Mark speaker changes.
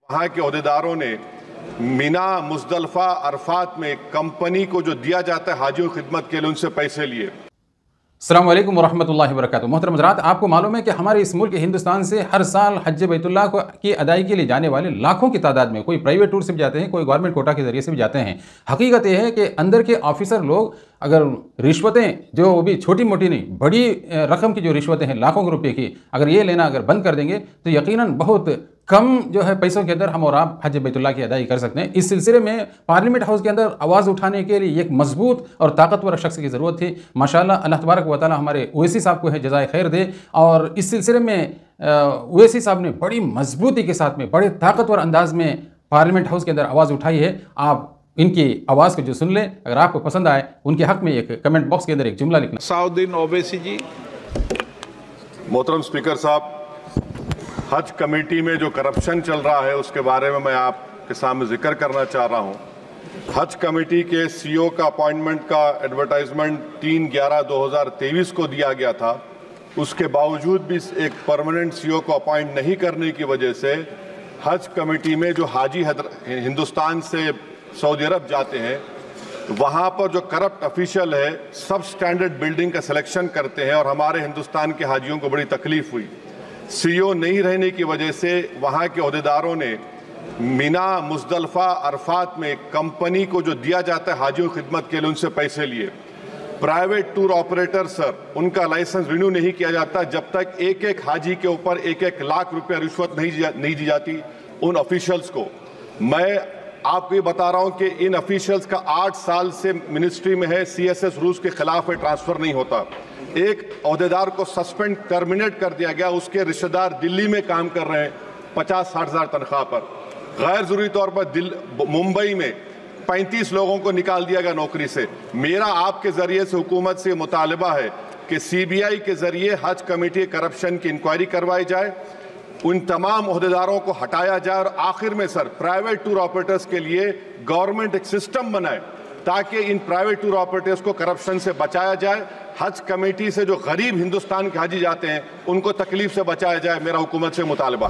Speaker 1: वहाँ के अहदेदारों ने मीना मुज़दलिफ़ा अरफात में कंपनी को जो दिया जाता है हाजियों की खिदमत के लिए उनसे पैसे लिए।
Speaker 2: अस्सलाम वालेकुम वरहमतुल्लाहि वबरकातुहू। मोहतरम हज़रात, आपको मालूम है कि हमारे इस मुल्क हिंदुस्तान से हर साल हज बैतुल्लाह की अदायगी के लिए जाने वाले लाखों की तादाद में कोई प्राइवेट टूर से भी जाते हैं, कोई गवर्नमेंट कोटा के ज़रिए से भी जाते हैं। हकीकत यह है कि अंदर के ऑफिसर लोग अगर रिश्वतें, जो वो भी छोटी मोटी नहीं बड़ी रकम की जो रिश्वतें हैं लाखों के रुपए की, अगर ये लेना अगर बंद कर देंगे तो यकीनन बहुत कम जो है पैसों के अंदर हम और आप हज बैतुल्लाह की अदायगी कर सकते हैं। इस सिलसिले में पार्लियामेंट हाउस के अंदर आवाज़ उठाने के लिए एक मजबूत और ताकतवर शख्स की ज़रूरत थी। माशाअल्लाह, अल्लाह तबारक व तआला हमारे ओवैसी साहब को है जज़ाए खैर दे। और इस सिलसिले में ओवैसी साहब ने बड़ी मजबूती के साथ में बड़े ताकतवर अंदाज में पार्लियामेंट हाउस के अंदर आवाज़ उठाई है। आप इनकी आवाज़ को जो सुन लें, अगर आपको पसंद आए उनके हक़ में एक कमेंट बॉक्स के अंदर एक जुमला लिखना।
Speaker 3: साउद्दीन ओवैसी जी।
Speaker 1: मोहतरम स्पीकर साहब, हज कमेटी में जो करप्शन चल रहा है उसके बारे में मैं आपके सामने जिक्र करना चाह रहा हूं। हज कमेटी के सीईओ का अपॉइंटमेंट का एडवर्टाइजमेंट 3/11/2023 को दिया गया था। उसके बावजूद भी एक परमानेंट सीईओ को अपॉइंट नहीं करने की वजह से हज कमेटी में जो हाजी हिंदुस्तान से सऊदी अरब जाते हैं वहाँ पर जो करप्ट ऑफिशियल है सब स्टैंडर्ड बिल्डिंग का सिलेक्शन करते हैं और हमारे हिंदुस्तान के हाजियों को बड़ी तकलीफ हुई। सीईओ नहीं रहने की वजह से वहाँ के अहदेदारों ने मीना मुज़दलिफ़ा अरफात में कंपनी को जो दिया जाता है हाजियों की खिदमत के लिए उनसे पैसे लिए। प्राइवेट टूर ऑपरेटर सर, उनका लाइसेंस रिन्यू नहीं किया जाता जब तक एक एक हाजी के ऊपर 1-1 लाख रुपया रिश्वत नहीं दी जाती उन ऑफिशियल्स को। मैं आपको ये बता रहा हूं कि इन ऑफिशियल्स का 8 साल से मिनिस्ट्री में है, सीएसएस रूल्स के खिलाफ है, ट्रांसफर नहीं होता। एक अहदेदार को सस्पेंड टर्मिनेट कर दिया गया, उसके रिश्तेदार दिल्ली में काम कर रहे हैं 50-60 हज़ार तनख्वाह पर। गैर जरूरी तौर पर मुंबई में 35 लोगों को निकाल दिया गया नौकरी से। मेरा आपके जरिए से हुकूमत से मुतालबा है कि सीबीआई के जरिए हज कमेटी करप्शन की इंक्वायरी करवाई जाए, उन तमाम अहदेदारों को हटाया जाए और आखिर में सर प्राइवेट टूर ऑपरेटर्स के लिए गवर्नमेंट एक सिस्टम बनाए ताकि इन प्राइवेट टूर ऑपरेटर्स को करप्शन से बचाया जाए। हज कमेटी से जो गरीब हिंदुस्तान के हाजी जाते हैं उनको तकलीफ से बचाया जाए। मेरा हुकूमत से मुतालबा।